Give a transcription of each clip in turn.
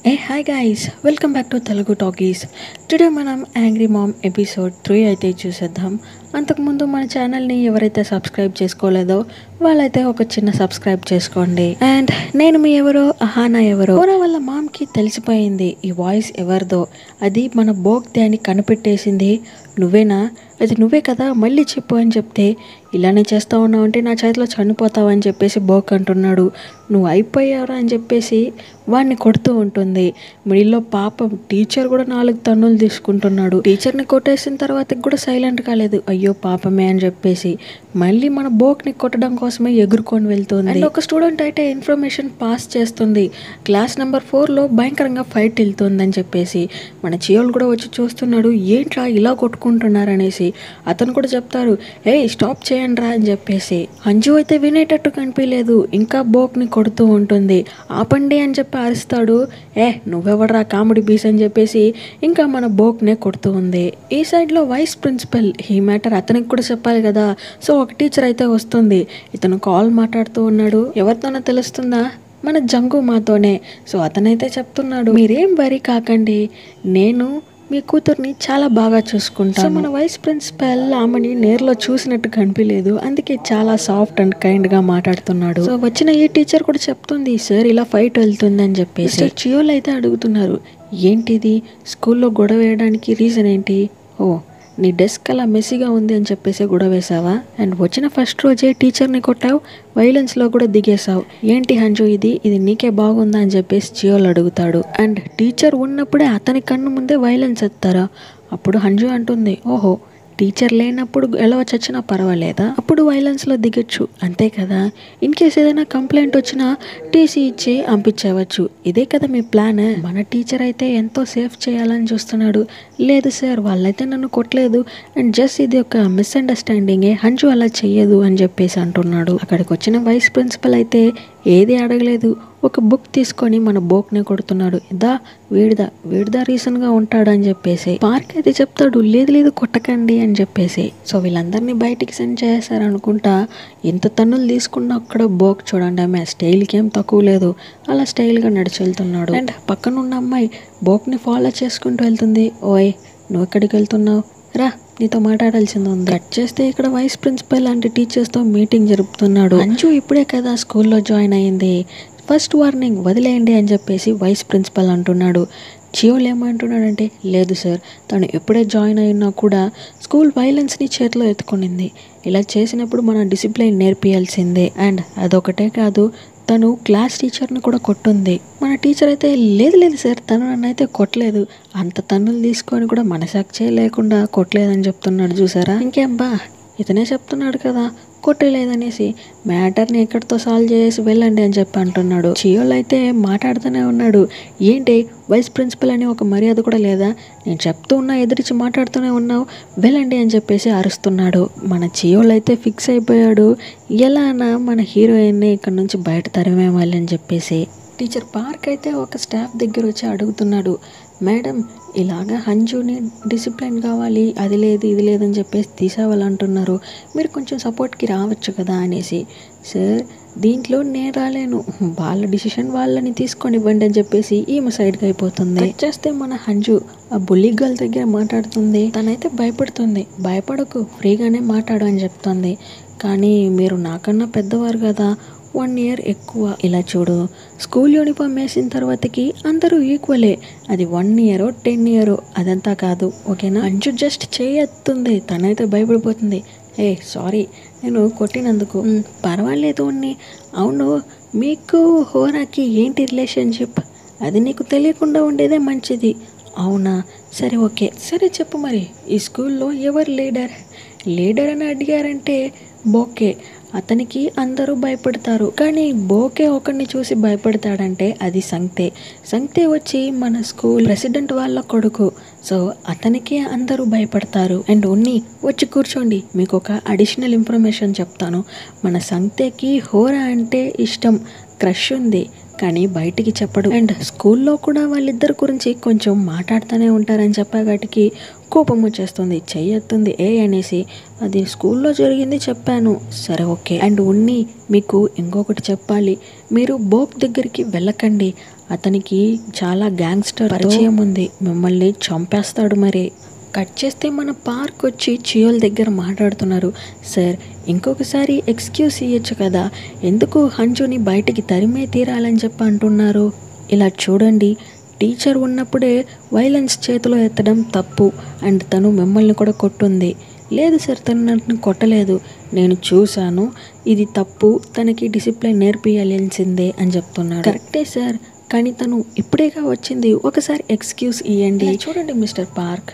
Hey hi guys, welcome back to Telugu Talkies. Today మనం angry ma'am episode 3 అయితే చూసేద్దాం. అంతకుముందు మన ఛానల్ని ఎవరైతే సబ్స్క్రైబ్ చేసుకోలేదో వాళ్ళైతే ఒక చిన్న సబ్స్క్రైబ్ చేసుకోండి. అండ్ నేను మీ ఎవరో అహానా ఎవరో వాళ్ళ మామ్కి తెలిసిపోయింది ఈ వాయిస్ ఎవరిదో, అది మన బోగ్దే అని కనిపెట్టేసింది. నువ్వేనా, అది నువ్వే కదా, మళ్ళీ చెప్పు అని చెప్తే ఇలానే చేస్తూ ఉన్నావు అంటే నా చేతిలో చనిపోతావు అని చెప్పేసి బోక్ అంటున్నాడు. నువ్వు అయిపోయావురా అని చెప్పేసి వాడిని కొడుతూ ఉంటుంది. మిడిల్లో పాపం టీచర్ కూడా 4 తన్నులు తీసుకుంటున్నాడు. టీచర్ని కొట్టేసిన తర్వాత కూడా సైలెంట్ కాలేదు, అయ్యో పాపమే అని చెప్పేసి మళ్ళీ మన బోక్ని కొట్టడం కోసమే ఎగురుకొని వెళ్తుంది. అండ్ ఒక స్టూడెంట్ అయితే ఇన్ఫర్మేషన్ పాస్ చేస్తుంది, క్లాస్ నెంబర్ 4లో భయంకరంగా ఫైట్ వెళ్తుందని చెప్పేసి. మన చియోల్ కూడా వచ్చి చూస్తున్నాడు, ఏంట్రా ఇలా కొట్టుకుంటున్నారనేసి. అతను కూడా చెప్తారు, ఏ స్టాప్ చేయండి రా అని చెప్పేసి. అంజు అయితే వినేటట్టు కనిపించలేదు, ఇంకా బోక్ని కొడుతూ ఉంటుంది. ఆపండి అని చెప్పి అరుస్తాడు, నువ్వెవడరా కామెడీ బీస్ అని చెప్పేసి ఇంకా మన బోక్నే కొడుతూ ఉంది. ఈ సైడ్లో వైస్ ప్రిన్సిపల్ ఈ మ్యాటర్ అతనికి కూడా చెప్పాలి కదా. సో ఒక టీచర్ అయితే వస్తుంది, ఇతను కాల్ మాట్లాడుతూ ఉన్నాడు. ఎవరితోనో తెలుస్తుందా, మన జంగు మాతోనే. సో అతనైతే చెప్తున్నాడు, మీరేం వరీ కాకండి, నేను మీ కూతుర్ని చాలా బాగా చూసుకుంటాను. సో మన వైస్ ప్రిన్సిపల్ ఆమెని నేర్లో చూసినట్టు కనిపించలేదు, అందుకే చాలా సాఫ్ట్ అండ్ కైండ్గా మాట్లాడుతున్నాడు. సో వచ్చిన ఈ టీచర్ కూడా చెప్తుంది, సార్ ఇలా ఫైట్ వెళ్తుంది అని చెప్పేసి. చియోల్ అయితే అడుగుతున్నారు, ఏంటిది స్కూల్లో గొడవ వేయడానికి రీజన్ ఏంటి? ఓ నీ డెస్క్ అలా మెస్సీగా ఉంది అని చెప్పేసి గొడవ వేసావా? అండ్ వచ్చిన ఫస్ట్ రోజే టీచర్ని కొట్టావు, వైలెన్స్లో కూడా దిగేసావు, ఏంటి హంజు ఇది నీకే బాగుందా అని చెప్పేసి చియోల్ అడుగుతాడు. అండ్ టీచర్ ఉన్నప్పుడే అతని కన్ను ముందే వైలెన్స్ ఎత్తారా? అప్పుడు హంజు అంటుంది, ఓహో టీచర్ లేనప్పుడు ఎలా చచ్చినా పర్వాలేదా, అప్పుడు వైలెన్స్లో దిగచ్చు అంతే కదా. ఇన్ కేస్ ఏదైనా కంప్లైంట్ వచ్చినా టీసీ ఇచ్చి పంపించవచ్చు, ఇదే కదా మీ ప్లాన్. మన టీచర్ అయితే ఎంతో సేఫ్ చేయాలని చూస్తున్నాడు. లేదు సార్, వాళ్ళైతే నన్ను కొట్టలేదు అండ్ జస్ట్ ఇది ఒక మిస్అండర్స్టాండింగే, హంజు అలా చెయ్యదు అని చెప్పేసి అంటున్నాడు. అక్కడికి వచ్చిన వైస్ ప్రిన్సిపల్ అయితే ఏది అడగలేదు, ఒక బుక్ తీసుకొని మన బోక్నే కొడుతున్నాడు. వీడిదా రీసన్గా ఉంటాడని చెప్పేసి. పార్క్ అయితే చెప్తాడు, లేదు కొట్టకండి అని చెప్పేసి. సో వీళ్ళందరినీ బయటికి సెండ్ చేశారు అనుకుంటా. ఎంత తన్నులు తీసుకున్నా అక్కడ బోక్ చూడండి, ఆమె స్టైల్కి ఏం తక్కువ లేదు, అలా స్టైల్గా నడిచి వెళ్తున్నాడు. అండ్ పక్కన ఉన్న అమ్మాయి బోక్ని ఫాలో చేసుకుంటూ వెళ్తుంది. ఓయ్ నువ్వు ఎక్కడికి వెళ్తున్నావు, రా నీతో మాట్లాడాల్సింది ఉంది. కట్ చేస్తే ఇక్కడ వైస్ ప్రిన్సిపల్ లాంటి టీచర్స్తో మీటింగ్ జరుపుతున్నాడు. అంజు ఇప్పుడే కదా స్కూల్లో జాయిన్ అయ్యింది, ఫస్ట్ వార్నింగ్ వదిలేయండి అని చెప్పేసి వైస్ ప్రిన్సిపల్ అంటున్నాడు. చియోల్ ఏమంటున్నాడంటే, లేదు సార్, తను ఎప్పుడే జాయిన్ అయినా కూడా స్కూల్ వైలెన్స్ని చేతిలో ఎత్తుకునింది, ఇలా చేసినప్పుడు మనం డిసిప్లైన్ నేర్పియాల్సిందే. అండ్ అదొకటే కాదు, తను క్లాస్ టీచర్ని కూడా కొట్టుంది. మన టీచర్ అయితే లేదు సార్, తను నన్ను అయితే కొట్టలేదు, అంత తన్నులు తీసుకొని కూడా మనసాక్షే లేకుండా కొట్టలేదని చెప్తున్నాడు. చూసారా, ఇంకేం బా ఇతనే చెప్తున్నాడు కదా కొట్టలేదనేసి, మ్యాటర్ని ఎక్కడితో సాల్వ్ చేసి వెళ్ళండి అని చెప్పి అంటున్నాడు. చియోల్ అయితే మాట్లాడుతూనే ఉన్నాడు, ఏంటి వైస్ ప్రిన్సిపల్ అని ఒక మర్యాద కూడా లేదా, నేను చెప్తూ ఉన్నా ఎదురిచి మాట్లాడుతూనే ఉన్నావు, వెళ్ళండి అని చెప్పేసి అరుస్తున్నాడు. మన చియోల్ అయితే ఫిక్స్ అయిపోయాడు, ఎలానా మన హీరోయిన్ని ఇక్కడ నుంచి బయట తరిమేవాలి అని చెప్పేసి. టీచర్ పార్క్ అయితే ఒక స్టాఫ్ దగ్గర వచ్చి అడుగుతున్నాడు, మేడం ఇలాగా హంజుని డిసిప్లిన్ కావాలి, అది లేదు ఇది లేదని చెప్పేసి తీసేవాళ్ళంటున్నారు, మీరు కొంచెం సపోర్ట్కి రావచ్చు కదా అనేసి. సార్ దీంట్లో నేను రాలేను, వాళ్ళ డిసిషన్ వాళ్ళని తీసుకొని ఇవ్వండి అని చెప్పేసి ఈమె సైడ్కి అయిపోతుంది. చేస్తే మన హంజు ఆ బుల్లి గర్ల్ దగ్గర మాట్లాడుతుంది. తనైతే భయపడుతుంది, భయపడకు ఫ్రీగానే మాట్లాడు అని చెప్తుంది. కానీ మీరు నాకన్నా పెద్దవారు కదా, 1 ఇయర్ ఎక్కువ. ఇలా చూడు, స్కూల్ యూనిఫామ్ వేసిన తర్వాతకి అందరూ ఈక్వలే, అది 1 ఇయరో 10 ఇయరో అదంతా కాదు, ఓకేనా. అంజు జస్ట్ చేయెత్తుంది, తనైతే భయపడిపోతుంది. సారీ నేను కొట్టినందుకు. పర్వాలేదు అన్ని. అవును మీకు హోరాకి ఏంటి రిలేషన్షిప్, అది నీకు తెలియకుండా ఉండేదే మంచిది. అవునా, సరే ఓకే, సరే చెప్పు మరి ఈ స్కూల్లో ఎవరు లీడర్ అని అడిగారంటే బోకే, అతనికి అందరూ భయపడతారు. కానీ బోకే ఒకరిని చూసి భయపడతాడంటే అది సంగ్తే వచ్చి మన స్కూల్ ప్రెసిడెంట్ వాళ్ళ కొడుకు. సో అతనికి అందరూ భయపడతారు. అండ్ ఉన్ని వచ్చి కూర్చోండి, మీకు ఒక అడిషనల్ ఇన్ఫర్మేషన్ చెప్తాను. మన సంగ్తేకి హోరా అంటే ఇష్టం, క్రష్ ఉంది. కానీ బయటికి చెప్పడు. అండ్ స్కూల్లో కూడా వాళ్ళిద్దరి గురించి కొంచెం మాట్లాడుతూనే ఉంటారని చెప్పేవాటికి కోపం వచ్చేస్తుంది. చెయ్యెత్తుంది ఏ అనేసి. అది స్కూల్లో జరిగింది చెప్పాను. సరే ఓకే. అండ్ ఉన్ని మీకు ఇంకొకటి చెప్పాలి, మీరు బోక్ దగ్గరికి వెళ్ళకండి. అతనికి చాలా గ్యాంగ్స్టర్ పరిచయం ఉంది, మిమ్మల్ని చంపేస్తాడు. మరి కట్ చేస్తే మన పార్క్ వచ్చి చియోల్ దగ్గర మాట్లాడుతున్నారు. సార్ ఇంకొకసారి ఎక్స్క్యూజ్ ఇవ్వచ్చు కదా, ఎందుకు హంజుని బయటికి తరిమే తీరాలని చెప్పి అంటున్నారు? ఇలా చూడండి, టీచర్ ఉన్నప్పుడే వైలెన్స్ చేతిలో ఎత్తడం తప్పు. అండ్ తను మిమ్మల్ని కూడా కొట్టుంది. లేదు సార్, తను నన్ను కొట్టలేదు, నేను చూశాను, ఇది తప్పు, తనకి డిసిప్లిన్ నేర్పియాల్సిందే అని చెప్తున్నాడు. కరెక్టే సార్, కానీ తను ఇప్పుడేగా వచ్చింది, ఒకసారి ఎక్స్క్యూజ్ ఇవ్వండి. చూడండి మిస్టర్ పార్క్,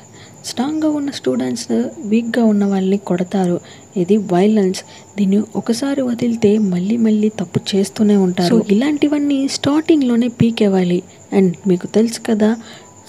స్ట్రాంగ్గా ఉన్న స్టూడెంట్స్ వీక్గా ఉన్న వాళ్ళని కొడతారు. ఇది వైలెన్స్. దీన్ని ఒకసారి వదిలితే మళ్ళీ మళ్ళీ తప్పు చేస్తూనే ఉంటారు. ఇలాంటివన్నీ స్టార్టింగ్లోనే పీకేవాలి. అండ్ మీకు తెలుసు కదా,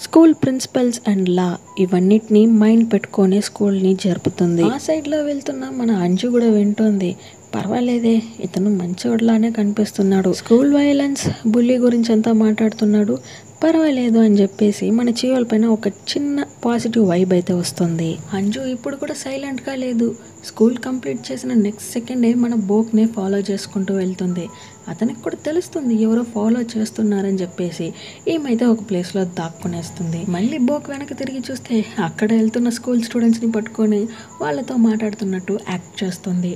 స్కూల్ ప్రిన్సిపల్స్ అండ్ లా ఇవన్నిటిని మైండ్ పెట్టుకొని స్కూల్ని జరుపుతుంది. ఆ సైడ్లో వెళ్తున్న మన అంజు కూడా వింటుంది. పర్వాలేదే, ఇతను మంచోడ్లానే కనిపిస్తున్నాడు, స్కూల్ వైలెన్స్ బుల్లీ గురించి అంతా మాట్లాడుతున్నాడు, పర్వాలేదు అని చెప్పేసి మన చియోల్ పైన ఒక చిన్న పాజిటివ్ వైబ్ అయితే వస్తుంది. అంజు ఇప్పుడు కూడా సైలెంట్గా లేదు. స్కూల్ కంప్లీట్ చేసిన నెక్స్ట్ సెకండే మన బోక్నే ఫాలో చేసుకుంటూ వెళ్తుంది. అతనికి కూడా తెలుస్తుంది ఎవరో ఫాలో చేస్తున్నారని చెప్పేసి. ఏమైతే ఒక ప్లేస్లో దాక్కునేస్తుంది. మళ్ళీ బోక్ వెనక్కి తిరిగి చూస్తే అక్కడ వెళ్తున్న స్కూల్ స్టూడెంట్స్ని పట్టుకొని వాళ్ళతో మాట్లాడుతున్నట్టు యాక్ట్ చేస్తుంది.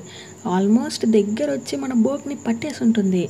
ఆల్మోస్ట్ దగ్గర వచ్చి మన బోక్ని పట్టేసి ఉంటుంది.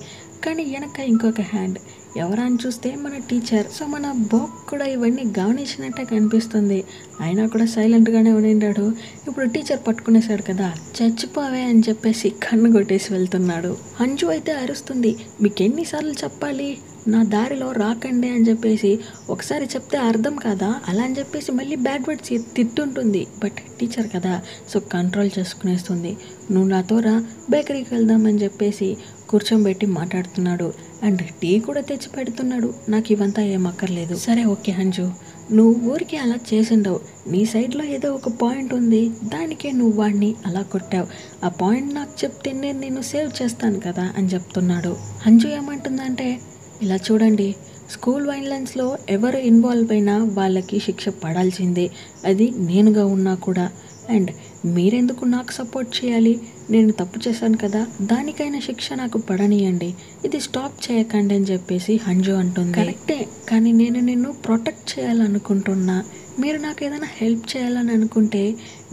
కానీ వెనక ఇంకొక హ్యాండ్ ఎవరని చూస్తే మన టీచర్. సో మన బోక్ కూడా ఇవన్నీ గమనించినట్టే కనిపిస్తుంది. అయినా కూడా సైలెంట్గానే ఉండాడు. ఇప్పుడు టీచర్ పట్టుకునేసాడు కదా, చచ్చిపోవే అని చెప్పేసి కన్ను కొట్టేసి వెళ్తున్నాడు. అంజు అయితే అరుస్తుంది, మీకు ఎన్నిసార్లు చెప్పాలి నా దారిలో రాకండి అని చెప్పేసి, ఒకసారి చెప్తే అర్థం కాదా అలా అని చెప్పేసి మళ్ళీ బ్యాడ్ వర్డ్స్ తిట్టుంటుంది. బట్ టీచర్ కదా, సో కంట్రోల్ చేసుకునేస్తుంది. నువ్వు నాతో రా, బేకరీకి వెళ్దామని చెప్పేసి కూర్చోబెట్టి మాట్లాడుతున్నాడు. అండ్ టీ కూడా తెచ్చి పెడుతున్నాడు. నాకు ఇవంతా ఏం అక్కర్లేదు. సరే ఓకే అంజు, నువ్వు ఊరికి అలా చేసిండవు, నీ సైడ్లో ఏదో ఒక పాయింట్ ఉంది, దానికే నువ్వు వాడిని అలా కొట్టావు. ఆ పాయింట్ నాకు చెప్తే నేను నిన్ను సేవ్ చేస్తాను కదా అని చెప్తున్నాడు. అంజు ఏమంటుందంటే, ఇలా చూడండి, స్కూల్ వైలెన్స్లో ఎవరు ఇన్వాల్వ్ అయినా వాళ్ళకి శిక్ష పడాల్సిందే, అది నేనుగా ఉన్నా కూడా. అండ్ మీరెందుకు నాకు సపోర్ట్ చేయాలి? నేను తప్పు చేశాను కదా, దానికైనా శిక్ష నాకు పడనియండి, ఇది స్టాప్ చేయకండి అని చెప్పేసి అంజు అంటుంది. కరెక్టే, కానీ నేను నిన్ను ప్రొటెక్ట్ చేయాలనుకుంటున్నా, మీరు నాకు ఏదైనా హెల్ప్ చేయాలని అనుకుంటే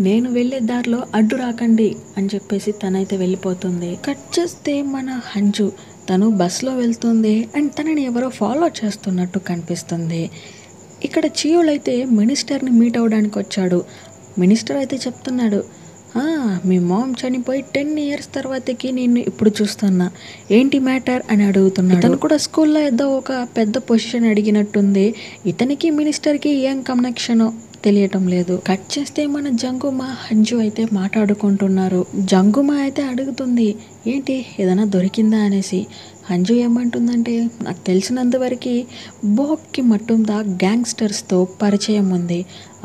నేను వెళ్ళే దారిలో అడ్డు రాకండి అని చెప్పేసి తనైతే వెళ్ళిపోతుంది. కట్ చేస్తే మన అంజు తను బస్లో వెళ్తుంది. అండ్ తనని ఎవరో ఫాలో చేస్తున్నట్టు కనిపిస్తుంది. ఇక్కడ చియోల్ అయితే మినిస్టర్ని మీట్ అవ్వడానికి వచ్చాడు. మినిస్టర్ అయితే చెప్తున్నాడు, మీ మామ్ చనిపోయి 10 years తర్వాతకి నేను ఇప్పుడు చూస్తున్నా, ఏంటి మ్యాటర్ అని అడుగుతున్నాడు. తను కూడా స్కూల్లో ఏదో ఒక పెద్ద పొజిషన్ అడిగినట్టుంది. ఇతనికి మినిస్టర్కి ఏం కనెక్షనో తెలియటం లేదు. కట్ చేస్తే మన జంగుమా అంజు అయితే మాట్లాడుకుంటున్నారు. జంగుమా అయితే అడుగుతుంది, ఏంటి ఏదైనా దొరికిందా అనేసి. అంజు ఏమంటుందంటే, నాకు తెలిసినంతవరకు బోక్కి మట్టుందా గ్యాంగ్స్టర్స్తో పరిచయం ఉంది,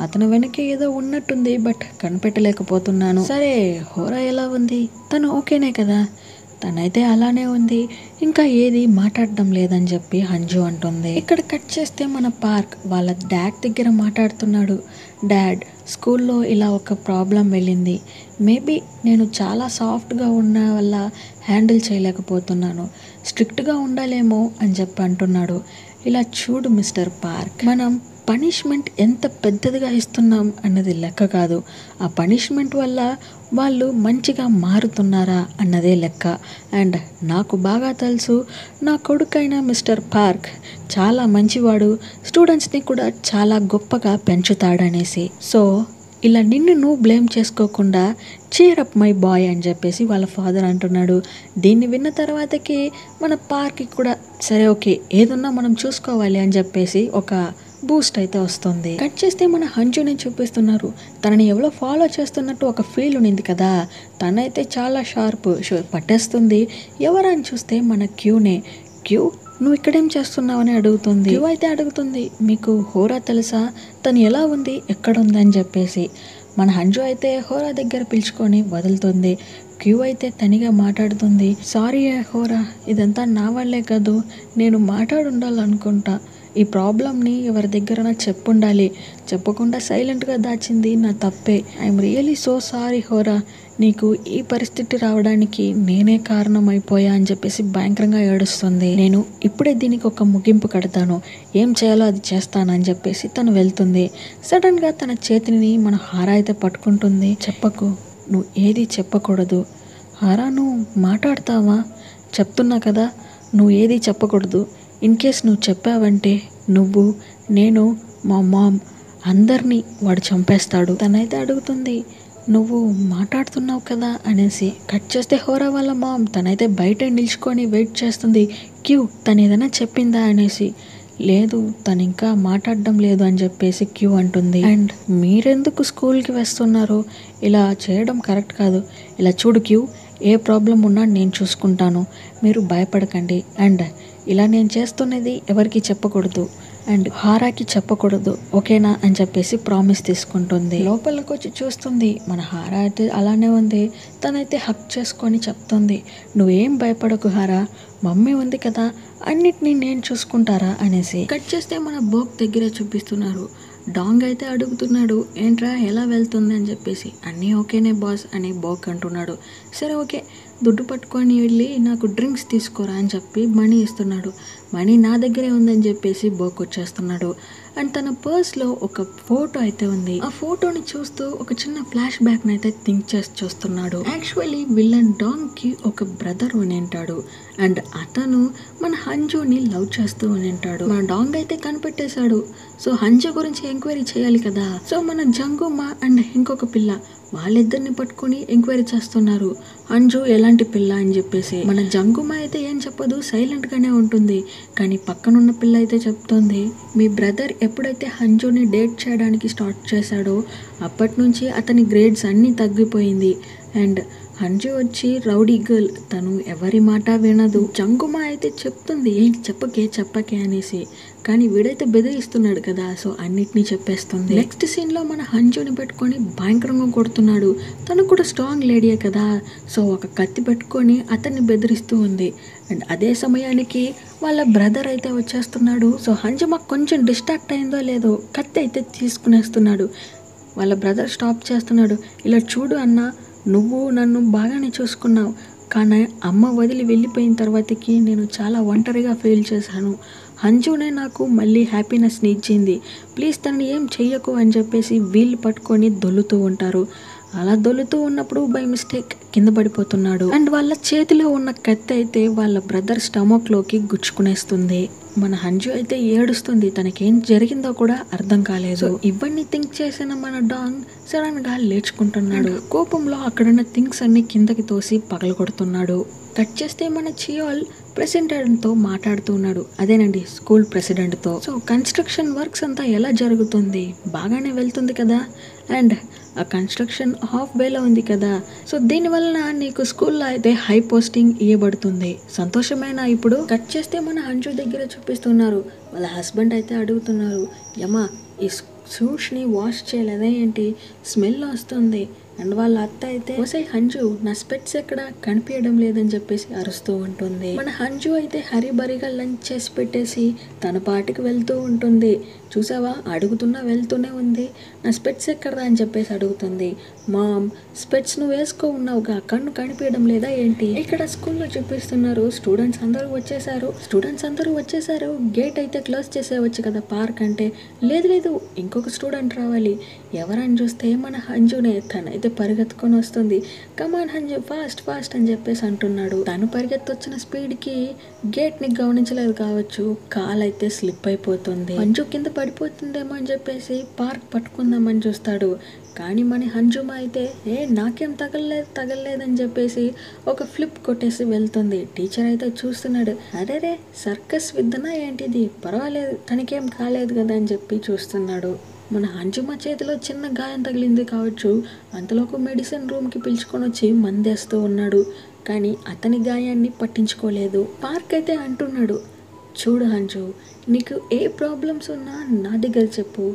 అతను వెనక ఏదో ఉన్నట్టుంది, బట్ కనిపెట్టలేకపోతున్నాను. సరే హోరా ఎలా ఉంది, తను ఓకేనే కదా? తనైతే అలానే ఉంది, ఇంకా ఏది మాట్లాడడం లేదని చెప్పి అంజు అంటుంది. ఇక్కడ కట్ చేస్తే మన పార్క్ వాళ్ళ డాడ్ దగ్గర మాట్లాడుతున్నాడు. డాడ్, స్కూల్లో ఇలా ఒక ప్రాబ్లం వెళ్ళింది, మేబీ నేను చాలా సాఫ్ట్గా ఉన్న వల్ల హ్యాండిల్ చేయలేకపోతున్నాను, స్ట్రిక్ట్గా ఉండాలేమో అని చెప్పి అంటున్నాడు. ఇలా చూడు మిస్టర్ పార్క్, మనం పనిష్మెంట్ ఎంత పెద్దదిగా ఇస్తున్నాం అన్నది లెక్క కాదు, ఆ పనిష్మెంట్ వల్ల వాళ్ళు మంచిగా మారుతున్నారా అన్నదే లెక్క. అండ్ నాకు బాగా తెలుసు, నా కొడుకైన మిస్టర్ పార్క్ చాలా మంచివాడు, స్టూడెంట్స్ని కూడా చాలా గొప్పగా పెంచుతాడనేసి. సో ఇలా నిన్ను నువ్వు బ్లేమ్ చేసుకోకుండా చీర్ అప్ మై బాయ్ అని చెప్పేసి వాళ్ళ ఫాదర్ అంటున్నాడు. దీన్ని విన్న తర్వాతకి మన పార్క్కి కూడా సరే ఓకే ఏదన్నా మనం చూసుకోవాలి అని చెప్పేసి ఒక బూస్ట్ అయితే వస్తుంది. కట్ చేస్తే మన అంజుని చూపిస్తున్నారు. తనని ఎవరో ఫాలో చేస్తున్నట్టు ఒక ఫీల్ ఉంది కదా, తనైతే చాలా షార్ప్ పట్టేస్తుంది. ఎవరని చూస్తే మన క్యూనే. క్యూ, నువ్వు ఇక్కడేం చేస్తున్నావు అని అడుగుతుంది. క్యూ అయితే అడుగుతుంది, మీకు హోరా తెలుసా, తను ఎలా ఉంది, ఎక్కడుంది అని చెప్పేసి. మన అంజు అయితే హోరా దగ్గర పిలుచుకొని వదులుతుంది. క్యూ అయితే తనిగా మాట్లాడుతుంది. సారీ హోరా, ఇదంతా నా వల్లే కాదు, నేను మాట్లాడుండాలనుకుంటా. ఈ ప్రాబ్లమ్ని ఎవరి దగ్గర చెప్పుండాలి, చెప్పకుండా సైలెంట్గా దాచింది నా తప్పే. ఐఎమ్ రియలీ సో సారీ హోరా, నీకు ఈ పరిస్థితి రావడానికి నేనే కారణం అయిపోయా అని చెప్పేసి భయంకరంగా ఏడుస్తుంది. నేను ఇప్పుడే దీనికి ఒక ముగింపు కడతాను, ఏం చేయాలో అది చేస్తాను అని చెప్పేసి తను వెళ్తుంది. సడన్గా తన చేతిని మన హారా అయితే పట్టుకుంటుంది. చెప్పకు, నువ్వు ఏది చెప్పకూడదు. హారా, నువ్వు మాట్లాడతావా? చెప్తున్నా కదా, నువ్వు ఏది చెప్పకూడదు. ఇన్ కేస్ నువ్వు చెప్పావంటే నువ్వు, నేను, మా మామ్ అందరినీ వాడు చంపేస్తాడు. తనైతే అడుగుతుంది, నువ్వు మాట్లాడుతున్నావు కదా అనేసి. కట్ చేస్తే హోరా వాళ్ళ మామ్ తనైతే బయట నిల్చుకొని వెయిట్ చేస్తుంది. క్యూ, తను ఏదైనా చెప్పిందా అనేసి. లేదు, తను ఇంకా మాట్లాడడం లేదు అని చెప్పేసి క్యూ అంటుంది. అండ్ మీరెందుకు స్కూల్కి వస్తున్నారు? ఇలా చేయడం కరెక్ట్ కాదు. ఇలా చూడు క్యూ, ఏ ప్రాబ్లం ఉన్నా నేను చూసుకుంటాను, మీరు భయపడకండి. అండ్ ఇలా నేను చేస్తున్నది ఎవరికి చెప్పకూడదు, అండ్ హారాకి చెప్పకూడదు, ఓకేనా అని చెప్పేసి ప్రామిస్ తీసుకుంటుంది. లోపలికి వచ్చి చూస్తుంది, మన హారా అయితే అలానే ఉంది. తనైతే హక్ చేసుకొని చెప్తుంది, నువ్వేం భయపడకు హారా, మమ్మీ ఉంది కదా, అన్నిటినీ నేను చూసుకుంటారా అనేసి. కట్ చేస్తే మన బోక్ దగ్గరే చూపిస్తున్నారు. డాంగ్ అయితే అడుగుతున్నాడు, ఏంట్రా ఎలా వెళ్తుంది అని చెప్పేసి. అన్నీ ఓకేనే బాస్ అని బోక్ అంటున్నాడు. సరే ఓకే, దుడ్డు పట్టుకొని వెళ్ళి నాకు డ్రింక్స్ తీసుకోరా అని చెప్పి మనీ ఇస్తున్నాడు. మనీ నా దగ్గరే ఉందని చెప్పేసి బోక్ వచ్చేస్తున్నాడు. అండ్ తన పర్స్లో ఒక ఫోటో అయితే ఉంది. ఆ ఫోటోని చూస్తూ ఒక చిన్న ఫ్లాష్ బ్యాక్ని అయితే థింక్ చేసి చూస్తున్నాడు. యాక్చువల్లీ విలన్ డాంగ్కి ఒక బ్రదర్ ఉంటాడు, అండ్ అతను మన హంజుని లవ్ చేస్తూ ఉంటాడు. మన డాంగ్ అయితే కనిపెట్టేశాడు. సో హంజు గురించి ఎంక్వైరీ చేయాలి కదా. సో మన జంగుమ అండ్ ఇంకొక పిల్ల వాళ్ళిద్దరిని పట్టుకొని ఎంక్వైరీ చేస్తున్నారు, అంజు ఎలాంటి పిల్ల అని చెప్పేసి. మన జంగుమ అయితే ఏం చెప్పదు, సైలెంట్ గానే ఉంటుంది. కానీ పక్కనున్న పిల్ల అయితే చెప్తుంది, మీ బ్రదర్ ఎప్పుడైతే హంజుని డేట్ చేయడానికి స్టార్ట్ చేశాడో అప్పటి నుంచి అతని గ్రేడ్స్ అన్నీ తగ్గిపోయింది. అండ్ హంజు వచ్చి రౌడీ గర్ల్, తను ఎవరి మాట వినదు. జంగుమ అయితే చెప్తుంది, ఏంటి చెప్పకే అనేసి. కానీ వీడైతే బెదిరిస్తున్నాడు కదా, సో అన్నిటినీ చెప్పేస్తుంది. నెక్స్ట్ సీన్లో మన హంజుని పెట్టుకొని భయంకరంగా కొడుతున్నాడు. తను కూడా స్ట్రాంగ్ లేడీయే కదా, సో ఒక కత్తి పెట్టుకొని అతన్ని బెదిరిస్తూ ఉంది. అండ్ అదే సమయానికి వాళ్ళ బ్రదర్ అయితే వచ్చేస్తున్నాడు. సో హంజు మాకు కొంచెం డిస్ట్రాక్ట్ అయిందో లేదో కత్తి అయితే తీసుకునేస్తున్నాడు. వాళ్ళ బ్రదర్ స్టాప్ చేస్తున్నాడు. ఇలా చూడు అన్న, నువ్వు నన్ను బాగానే చూసుకున్నావు, కానీ అమ్మ వదిలి వెళ్ళిపోయిన తర్వాతకి నేను చాలా ఒంటరిగా ఫీల్ చేశాను. హంజునే నాకు మళ్ళీ హ్యాపీనెస్ని ఇచ్చింది, ప్లీజ్ తనని ఏం చెయ్యకు అని చెప్పేసి వీళ్ళు పట్టుకొని దొల్లుతూ ఉంటారు. అలా దొల్లుతూ ఉన్నప్పుడు బై మిస్టేక్ కింద పడిపోతున్నాడు. అండ్ వాళ్ళ చేతిలో ఉన్న కత్తి అయితే వాళ్ళ బ్రదర్ స్టమక్లోకి గుచ్చుకునేస్తుంది. మన హంజు అయితే ఏడుస్తుంది, తనకేం జరిగిందో కూడా అర్థం కాలేదు. ఇవన్నీ థింక్ చేసిన మన డాంగ్ సడన్ గా లేచుకుంటున్నాడు. కోపంలో అక్కడున్న థింగ్స్ అన్ని కిందకి తోసి పగలగొడుతున్నాడు. కట్ చేస్తే మన చియోల్ ప్రెసిడెంట్తో మాట్లాడుతున్నాడు, అదేనండి స్కూల్ ప్రెసిడెంట్తో. సో కన్స్ట్రక్షన్ వర్క్స్ అంతా ఎలా జరుగుతుంది, బాగానే వెళ్తుంది కదా, అండ్ ఆ కన్స్ట్రక్షన్ హాఫ్ వేలో ఉంది కదా, సో దీనివల్ల నీకు స్కూల్లో అయితే హై పోస్టింగ్ ఇవ్వబడుతుంది, సంతోషమేనా ఇప్పుడు? కట్ చేస్తే మన హంజు దగ్గర చూపిస్తున్నారు. వాళ్ళ హస్బెండ్ అయితే అడుగుతున్నారు, యమా ఈ షూస్ని వాష్ చేయలేదా ఏంటి, స్మెల్ వస్తుంది. అండ్ వాళ్ళ అత్త అయితే, ఓసై హంజు నా స్పెట్స్ ఎక్కడ కనిపించడం లేదని చెప్పేసి అరుస్తూ ఉంటుంది. మన హంజు అయితే హరిబరిగా లంచ్ చేసి పెట్టేసి తన పాటికి వెళ్తూ ఉంటుంది. చూసావా, అడుగుతున్నా వెళ్తూనే ఉంది, నా స్పెట్స్ ఎక్కడదా అని చెప్పేసి అడుగుతుంది. మామ్, స్పెట్స్ నువ్వు వేసుకో ఉన్నావుగా, కన్ను కనిపించడం లేదా ఏంటి? ఇక్కడ స్కూల్లో చూపిస్తున్నారు, స్టూడెంట్స్ అందరూ వచ్చేసారు, గేట్ అయితే క్లోజ్ చేసేవచ్చు కదా పార్క్ అంటే. లేదు ఇంకొక స్టూడెంట్ రావాలి. ఎవరని చూస్తే మన హంజునే. తనైతే పరిగెత్తుకొని వస్తుంది. కమాన్ హంజు, ఫాస్ట్ అని చెప్పేసి అంటున్నాడు. తను పరిగెత్తొచ్చిన స్పీడ్కి గేట్ని గమనించలేదు కావచ్చు, కాల్ అయితే స్లిప్ అయిపోతుంది. హంజు కింద పడిపోతుందేమో అని చెప్పేసి పార్క్ పట్టుకుందామని చూస్తాడు. కానీ మన హంజుమ అయితే నాకేం తగలలేదని చెప్పేసి ఒక ఫ్లిప్ కొట్టేసి వెళ్తుంది. టీచర్ అయితే చూస్తున్నాడు, అరే సర్కస్ విద్దనా ఏంటిది, పర్వాలేదు తనకేం కాలేదు కదా అని చెప్పి చూస్తున్నాడు. మన హంజుమ చేతిలో చిన్న గాయం తగిలింది కావచ్చు, అంతలోకి మెడిసిన్ రూమ్కి పిలుచుకొని వచ్చి మందేస్తూ ఉన్నాడు. కానీ అతని గాయాన్ని పట్టించుకోలేదు. పార్క్ అయితే అంటున్నాడు, చూడు హంజు, నీకు ఏ ప్రాబ్లమ్స్ ఉన్నా నా దగ్గర చెప్పు,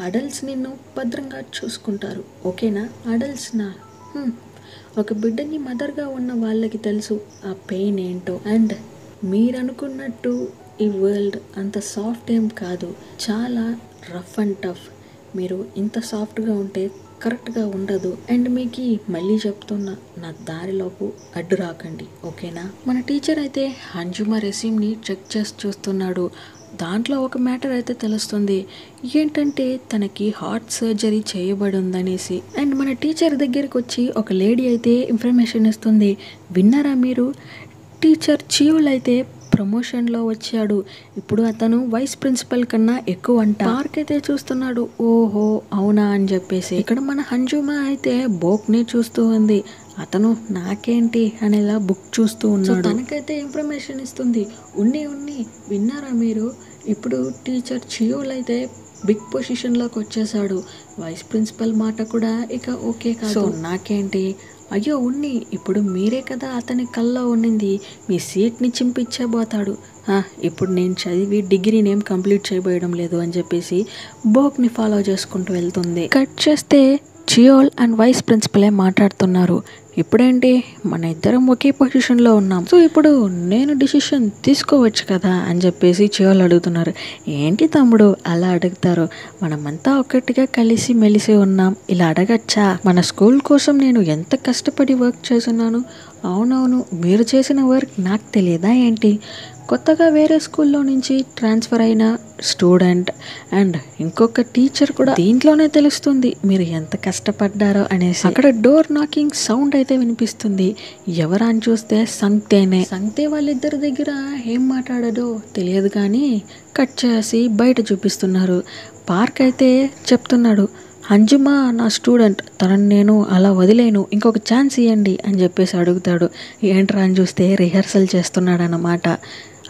అడల్ట్స్ నిన్ను భద్రంగా చూసుకుంటారు, ఓకేనా? అడల్ట్స్నా? ఒక బిడ్డని మదర్గా ఉన్న వాళ్ళకి తెలుసు ఆ పెయిన్ ఏంటో. అండ్ మీరు అనుకున్నట్టు ఈ వరల్డ్ అంత సాఫ్ట్ ఏం కాదు, చాలా రఫ్ అండ్ టఫ్. మీరు ఇంత సాఫ్ట్గా ఉంటే కరెక్ట్గా ఉండదు. అండ్ మీకు మళ్ళీ చెప్తున్నా, నా దారిలోపు అడ్డు రాకండి, ఓకేనా? మన టీచర్ అయితే హంజుమ రెస్యూమ్ని చెక్ చేసి చూస్తున్నాడు. దాంట్లో ఒక మ్యాటర్ అయితే తెలుస్తుంది. ఏంటంటే తనకి హార్ట్ సర్జరీ చేయబడి ఉందనేసి. అండ్ మన టీచర్ దగ్గరికి వచ్చి ఒక లేడీ అయితే ఇన్ఫర్మేషన్ ఇస్తుంది. విన్నారా మీరు? టీచర్ చియోల్ అయితే ప్రమోషన్లో వచ్చాడు. ఇప్పుడు అతను వైస్ ప్రిన్సిపల్ కన్నా ఎక్కువ అంట. పార్క్ అయితే చూస్తున్నాడు. ఓహో అవునా అని చెప్పేసి. ఇక్కడ మన హంజుమా అయితే బోక్ని చూస్తూ ఉంది. అతను నాకేంటి అనేలా బుక్ చూస్తూ ఉన్నాడు. తనకైతే ఇన్ఫర్మేషన్ ఇస్తుంది. ఉన్ని విన్నారా మీరు? ఇప్పుడు టీచర్ చియోల్ అయితే బిగ్ పొజిషన్లోకి వచ్చేసాడు. వైస్ ప్రిన్సిపల్ మాట కూడా ఇక ఓకే కాదు. సో నాకేంటి? అయ్యో ఇప్పుడు మీరే కదా అతని కల్లో ఉండింది, మీ సీట్ని చింపిచ్చేబోతాడు. ఇప్పుడు నేను చదివి డిగ్రీనేం కంప్లీట్ చేయబోయడం లేదు అని చెప్పేసి బోక్ని ఫాలో చేసుకుంటూ వెళ్తుంది. కట్ చేస్తే చియోల్ అండ్ వైస్ ప్రిన్సిపలే మాట్లాడుతున్నారు. ఇప్పుడేంటి, మన ఇద్దరం ఒకే పొజిషన్లో ఉన్నాం, సో ఇప్పుడు నేను డిసిషన్ తీసుకోవచ్చు కదా అని చెప్పేసి చియోల్ అడుగుతున్నారు. ఏంటి తమ్ముడు అలా అడుగుతారు? మనమంతా ఒకటిగా కలిసి మెలిసి ఉన్నాం, ఇలా అడగచ్చా? మన స్కూల్ కోసం నేను ఎంత కష్టపడి వర్క్ చేస్తున్నాను. అవునవును, మీరు చేసిన వర్క్ నాకు తెలియదా ఏంటి? కొత్తగా వేరే స్కూల్లో నుంచి ట్రాన్స్ఫర్ అయిన స్టూడెంట్ అండ్ ఇంకొక టీచర్ కూడా దీంట్లోనే తెలుస్తుంది మీరు ఎంత కష్టపడ్డారో అనేసి. అక్కడ డోర్ నాకింగ్ సౌండ్ అయితే వినిపిస్తుంది. ఎవరా అని చూస్తే సంగ్తేనే. సంగ్తే వాళ్ళిద్దరి దగ్గర ఏం మాట్లాడాడో తెలియదు కానీ కట్ చేసి బయట చూపిస్తున్నారు. పార్క్ అయితే చెప్తున్నాడు, హంజుమా నా స్టూడెంట్, తనని నేను అలా వదిలేను, ఇంకొక ఛాన్స్ ఇవ్వండి అని చెప్పేసి అడుగుతాడు. ఏంట్రా అని చూస్తే రిహర్సల్ చేస్తున్నాడు అన్నమాట.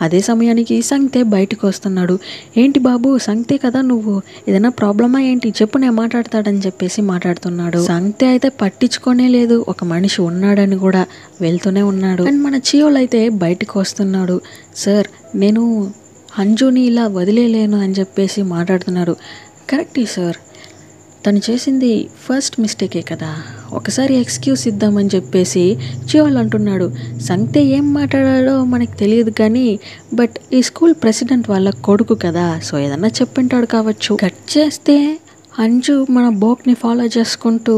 అదే సమయానికి సంగ్తే బయటకు వస్తున్నాడు. ఏంటి బాబు, సంగ్తే కదా నువ్వు, ఏదైనా ప్రాబ్లమా ఏంటి చెప్పు, నేను మాట్లాడతాడని చెప్పేసి మాట్లాడుతున్నాడు. సంగ్తే అయితే పట్టించుకోనే లేదు, ఒక మనిషి ఉన్నాడని కూడా వెళ్తూనే ఉన్నాడు. అండ్ మన చియోల్ అయితే బయటకు వస్తున్నాడు. సార్ నేను హంజుని ఇలా వదిలేలేను అని చెప్పేసి మాట్లాడుతున్నారు. కరెక్టే సార్, తను చేసింది ఫస్ట్ మిస్టేకే కదా, ఒకసారి ఎక్స్క్యూజ్ ఇద్దామని చెప్పేసి చియోల్ అంటున్నాడు. సంగ్తే ఏం మాట్లాడాడో మనకు తెలియదు కానీ బట్ ఈ స్కూల్ ప్రెసిడెంట్ వాళ్ళ కొడుకు కదా, సో ఏదన్నా చెప్పింటాడు కావచ్చు. కట్ చేస్తే అంజు మన బోక్ని ఫాలో చేసుకుంటూ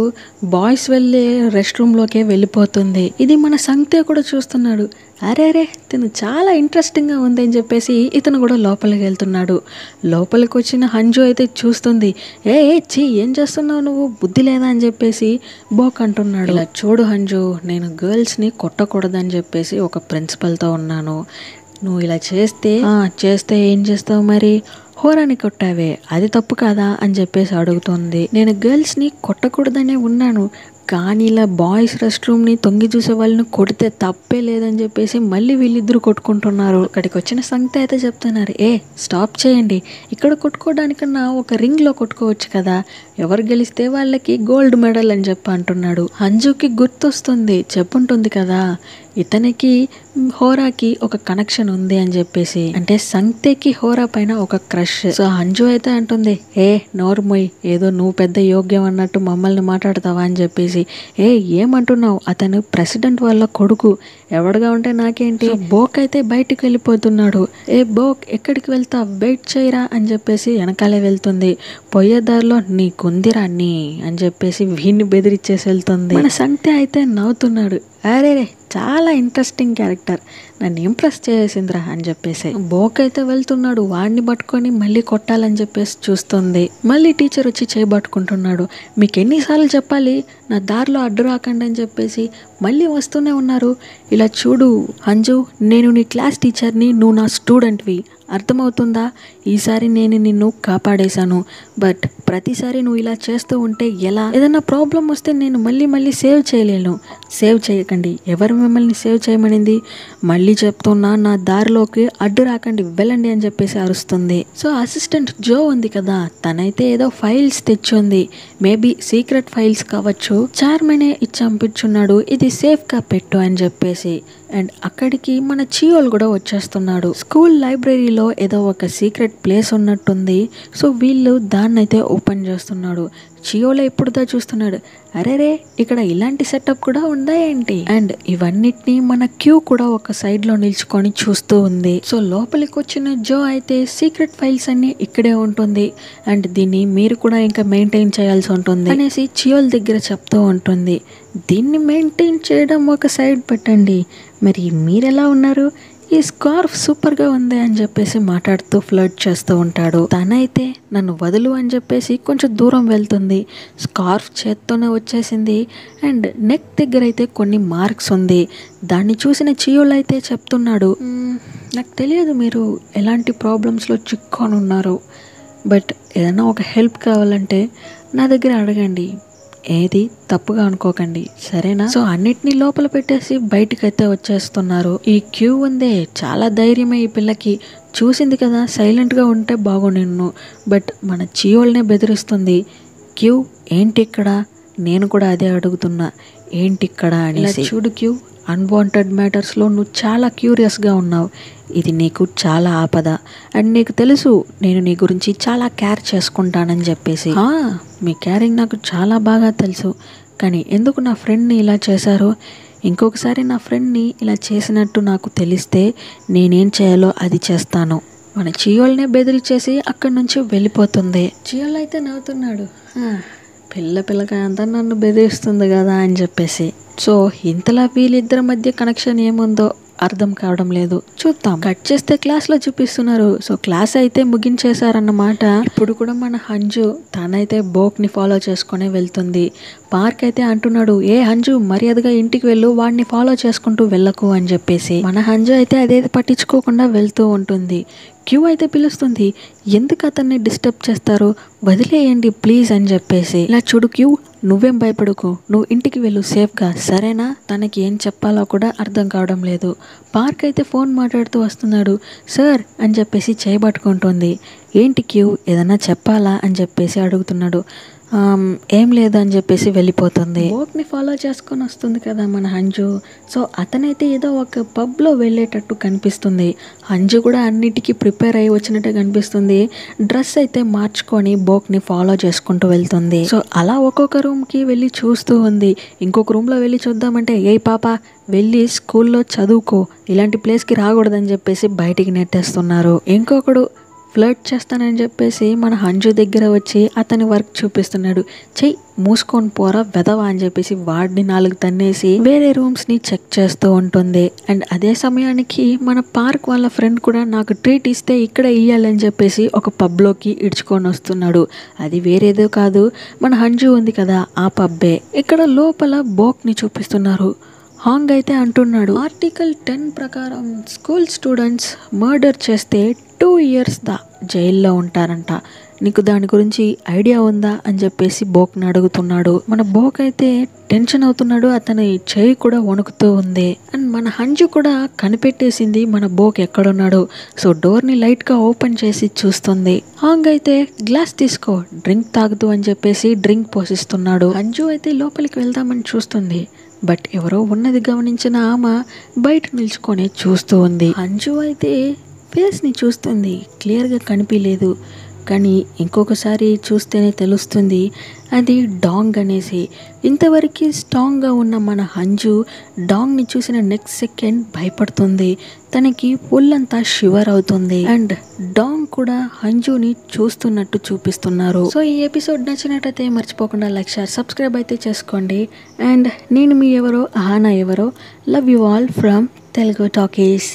బాయ్స్ వెళ్ళే రెస్ట్ రూమ్లోకే వెళ్ళిపోతుంది. ఇది మన సంగ్తే కూడా చూస్తున్నాడు. అరే తను చాలా ఇంట్రెస్టింగ్గా ఉంది అని చెప్పేసి ఇతను కూడా లోపలికి వెళ్తున్నాడు. లోపలికి వచ్చిన హంజు అయితే చూస్తుంది. ఏం చేస్తున్నావు నువ్వు, బుద్ధి లేదా అని చెప్పేసి బోక్ అంటున్నాడు. ఇలా చూడు హంజు, నేను గర్ల్స్ని కొట్టకూడదని చెప్పేసి ఒక ప్రిన్సిపల్తో ఉన్నాను. నువ్వు ఇలా చేస్తే ఏం చేస్తావు మరి? హోరాని కొట్టావే, అది తప్పు కదా అని చెప్పేసి అడుగుతుంది. నేను గర్ల్స్ని కొట్టకూడదనే ఉన్నాను, కానీ ఇలా బాయ్స్ రెస్ట్ రూమ్ని తొంగి చూసే వాళ్ళని కొడితే తప్పే లేదని చెప్పేసి మళ్ళీ వీళ్ళిద్దరు కొట్టుకుంటున్నారు. అక్కడికి వచ్చిన సంగతి అయితే చెప్తున్నారు, స్టాప్ చేయండి, ఇక్కడ కొట్టుకోవడానికన్నా ఒక రింగ్లో కొట్టుకోవచ్చు కదా, ఎవరు గెలిస్తే వాళ్ళకి గోల్డ్ మెడల్ అని చెప్పి అంటున్నాడు. అంజుకి గుర్తొస్తుంది, చెప్పుంటుంది కదా ఇతనికి హోరాకి ఒక కనెక్షన్ ఉంది అని చెప్పేసి, అంటే సంగ్తేకి హోరా పైన ఒక క్రష్. సో అంజు అయితే అంటుంది, నోర్మోయ్, ఏదో నువ్వు పెద్ద యోగ్యం అన్నట్టు మమ్మల్ని మాట్లాడతావా అని చెప్పేసి. ఏమంటున్నావు, అతను ప్రెసిడెంట్ వాళ్ళ కొడుకు, ఎవడుగా ఉంటే నాకేంటి. బోక్ అయితే బయటికి వెళ్ళిపోతున్నాడు. బోక్ ఎక్కడికి వెళ్తా, వెయిట్ చేయరా అని చెప్పేసి వెనకాలే వెళ్తుంది. పోయేదారిలో నీకుందిరా నీ అని చెప్పేసి వీడిని బెదిరించేసి వెళ్తుంది. మన సంగ్తే అయితే నవ్వుతున్నాడు. అరే చాలా ఇంట్రెస్టింగ్ క్యారెక్టర్, నన్ను ఇంప్రెస్ చేసిందిరా అని చెప్పేసి. బోక్ అయితే వెళ్తున్నాడు, వాడిని పట్టుకొని మళ్ళీ కొట్టాలని చెప్పేసి చూస్తుంది. మళ్ళీ టీచర్ వచ్చి చేయబట్టుకుంటున్నాడు. మీకు ఎన్నిసార్లు చెప్పాలి నా దారిలో అడ్డు రాకండి అని చెప్పేసి, మళ్ళీ వస్తూనే ఉన్నారు. ఇలా చూడు అంజు, నేను నీ క్లాస్ టీచర్ని, నువ్వు నా స్టూడెంట్వి, అర్థమవుతుందా? ఈసారి నేను నిన్ను కాపాడేశాను, బట్ ప్రతిసారి నువ్వు ఇలా చేస్తూ ఉంటే ఎలా? ఏదైనా ప్రాబ్లం వస్తే నేను మళ్ళీ సేవ్ చేయలేను. సేవ్ చేయకండి, ఎవరు మిమ్మల్ని సేవ్ చేయమనింది? మళ్ళీ చెప్తున్నా, నా దారిలోకి అడ్డు రాకండి, వెళ్ళండి అని చెప్పేసి అరుస్తుంది. సో అసిస్టెంట్ జో ఉంది కదా, తనైతే ఏదో ఫైల్స్ తెచ్చుంది, మేబీ సీక్రెట్ ఫైల్స్ కావచ్చు, చార్మనే ఇచ్చి పంపించున్నాడు, ఇది సేఫ్గా పెట్టు అని చెప్పేసి. అండ్ అక్కడికి మన చియోల్ కూడా వచ్చేస్తున్నాడు. స్కూల్ లైబ్రరీలో ఏదో ఒక సీక్రెట్ ప్లేస్ ఉన్నట్టుంది, సో వీళ్ళు దాన్నైతే ఓపెన్ చేస్తున్నాడు. చియోలో ఎప్పుడుదా చూస్తున్నాడు, అరేరే ఇక్కడ ఇలాంటి సెటప్ కూడా ఉందా ఏంటి. అండ్ ఇవన్నిటిని మన క్యూ కూడా ఒక సైడ్ లో నిల్చుకొని చూస్తూ ఉంది. సో లోపలికి వచ్చిన జో అయితే సీక్రెట్ ఫైల్స్ అన్ని ఇక్కడే ఉంటుంది అండ్ దీన్ని మీరు కూడా ఇంకా మెయింటైన్ చేయాల్సి ఉంటుంది అనేసి చియోల దగ్గర చెప్తూ ఉంటుంది. దీన్ని మెయింటైన్ చేయడం ఒక సైడ్ పెట్టండి, మరి మీరెలా ఉన్నారు, ఈ స్కార్ఫ్ సూపర్గా ఉంది అని చెప్పేసి మాట్లాడుతూ ఫ్లర్ట్ చేస్తూ ఉంటాడు. తనైతే నన్ను వదులు అని చెప్పేసి కొంచెం దూరం వెళ్తుంది. స్కార్ఫ్ చేత్తోనే వచ్చేసింది అండ్ నెక్ దగ్గర అయితే కొన్ని మార్క్స్ ఉంది. దాన్ని చూసిన చియోలు అయితే చెప్తున్నాడు, నాకు తెలియదు మీరు ఎలాంటి ప్రాబ్లమ్స్లో చిక్కొని ఉన్నారు, బట్ ఏదైనా ఒక హెల్ప్ కావాలంటే నా దగ్గర అడగండి, ఏది తప్పుగా అనుకోకండి సరేనా. సో అన్నిటినీ లోపల పెట్టేసి బయటకైతే వచ్చేస్తున్నారు. ఈ క్యూ ఉందే చాలా ధైర్యమే ఈ పిల్లకి, చూసింది కదా సైలెంట్గా ఉంటే బాగుండు, బట్ మన చియోల్నే బెదిరిస్తుంది. క్యూ ఏంటి ఇక్కడ, నేను కూడా అదే అడుగుతున్నా ఏంటి ఇక్కడ అనేసి. చూడు క్యూ, అన్వాంటెడ్ మ్యాటర్స్లో నువ్వు చాలా క్యూరియస్గా ఉన్నావు, ఇది నీకు చాలా ఆపద అండ్ నీకు తెలుసు నేను నీ గురించి చాలా కేర్ చేసుకుంటానని చెప్పేసి. మీ కేరింగ్ నాకు చాలా బాగా తెలుసు, కానీ ఎందుకు నా ఫ్రెండ్ని ఇలా చేశారో, ఇంకొకసారి నా ఫ్రెండ్ని ఇలా చేసినట్టు నాకు తెలిస్తే నేనేం చేయాలో అది చేస్తాను. మన చియోల్నే బెదిరించేసి అక్కడి నుంచి వెళ్ళిపోతుంది. చియోల్ అయితే నవ్వుతున్నాడు, పిల్లగా అంతా నన్ను బెదిరిస్తుంది కదా అని చెప్పేసి. సో ఇంతలా వీళ్ళిద్దరి మధ్య కనెక్షన్ ఏముందో అర్థం కావడం లేదు. చూద్దాం. కట్ చేస్తే క్లాస్లో చూపిస్తున్నారు. సో క్లాస్ అయితే ముగించేశారన్నమాట. ఇప్పుడు కూడా మన హంజు తనైతే బోక్ని ఫాలో చేసుకునే వెళ్తుంది. పార్క్ అయితే అంటున్నాడు, ఏ హంజు మర్యాదగా ఇంటికి వెళ్ళు, వాడిని ఫాలో చేసుకుంటూ వెళ్ళకు అని చెప్పేసి. మన హంజు అయితే అదేది పట్టించుకోకుండా వెళ్తూ ఉంటుంది. క్యూ అయితే పిలుస్తుంది, ఎందుకు అతన్ని డిస్టర్బ్ చేస్తారు, వదిలేయండి ప్లీజ్ అని చెప్పేసి. ఇలా చూడు క్యూ, నువ్వేం భయపడుకో, నువ్వు ఇంటికి వెళ్ళు సేఫ్గా సరేనా. తనకి ఏం చెప్పాలో కూడా అర్థం కావడం లేదు. పార్క్ అయితే ఫోన్ మాట్లాడుతూ వస్తున్నాడు. సార్ అని చెప్పేసి చేయబట్టుకుంటుంది. ఏంటి క్యూ ఏదన్నా చెప్పాలా అని చెప్పేసి అడుగుతున్నాడు. ఏం లేదు అని చెప్పేసి వెళ్ళిపోతుంది. బోక్ని ఫాలో చేసుకొని వస్తుంది కదా మన హంజు. సో అతనైతే ఏదో ఒక పబ్లో వెళ్ళేటట్టు కనిపిస్తుంది. హంజు కూడా అన్నిటికీ ప్రిపేర్ అయ్యి వచ్చినట్టే కనిపిస్తుంది. డ్రెస్ అయితే మార్చుకొని బోక్ని ఫాలో చేసుకుంటూ వెళ్తుంది. సో అలా ఒక్కొక్క రూమ్కి వెళ్ళి చూస్తూ ఉంది. ఇంకొక రూమ్లో వెళ్ళి చూద్దామంటే, ఏ పాప వెళ్ళి స్కూల్లో చదువుకో, ఇలాంటి ప్లేస్కి రాకూడదని చెప్పేసి బయటికి నెట్టేస్తున్నారు. ఇంకొకడు ఫ్లర్ట్ చేస్తానని చెప్పేసి మన హంజు దగ్గర వచ్చి అతని వర్క్ చూపిస్తున్నాడు. చెయ్యి మూసుకొని పోరా వెదవా అని చెప్పేసి వాడిని 4 తన్నేసి వేరే రూమ్స్ని చెక్ చేస్తూ ఉంటుంది. అండ్ అదే సమయానికి మన పార్క్ వాళ్ళ ఫ్రెండ్ కూడా నాకు ట్రీట్ ఇస్తే ఇక్కడ ఇయ్యాలని చెప్పేసి ఒక పబ్లోకి ఇడ్చుకొని వస్తున్నాడు. అది వేరేదో కాదు, మన హంజు ఉంది కదా ఆ పబ్బే. ఇక్కడ లోపల బోక్ని చూపిస్తున్నారు. హాంగ్ అయితే అంటున్నాడు, ఆర్టికల్ 10 ప్రకారం స్కూల్ స్టూడెంట్స్ మర్డర్ చేస్తే 2 years జైల్లో ఉంటారంట. నీకు దాని గురించి ఐడియా ఉందా అని చెప్పేసి బోక్ని అడుగుతున్నాడు. మన బోక్ అయితే టెన్షన్ అవుతున్నాడు, అతని చెయ్యి కూడా వణుకుతూ ఉంది. అండ్ మన హంజు కూడా కనిపెట్టేసింది మన బోక్ ఎక్కడున్నాడు. సో డోర్ని లైట్గా ఓపెన్ చేసి చూస్తుంది. హాంగ్ అయితే గ్లాస్ తీసుకో, డ్రింక్ తాగుతూ అని చెప్పేసి డ్రింక్ పోసిస్తున్నాడు. హంజు అయితే లోపలికి వెళ్దామని చూస్తుంది. బట్ ఎవరో ఉన్నది గమనించిన ఆమె బయట నిల్చుకొని చూస్తూ ఉంది. హంజు అయితే ఫేస్ని చూస్తుంది, క్లియర్గా కనిపించలేదు, కానీ ఇంకొకసారి చూస్తేనే తెలుస్తుంది అది డాంగ్ అనేసి. ఇంతవరకు స్ట్రాంగ్గా ఉన్న మన హంజు డాంగ్ని చూసిన నెక్స్ట్ సెకండ్ భయపడుతుంది. తనకి ఒళ్ళంతా షివర్ అవుతుంది. అండ్ డాంగ్ కూడా హంజుని చూస్తున్నట్టు చూపిస్తున్నారు. సో ఈ ఎపిసోడ్ నచ్చినట్టయితే మర్చిపోకుండా లైక్, షేర్, సబ్స్క్రైబ్ అయితే చేసుకోండి. అండ్ నేను మీ ఎవరో, ఆహానా ఎవరో. Love you all from Telugu talkies.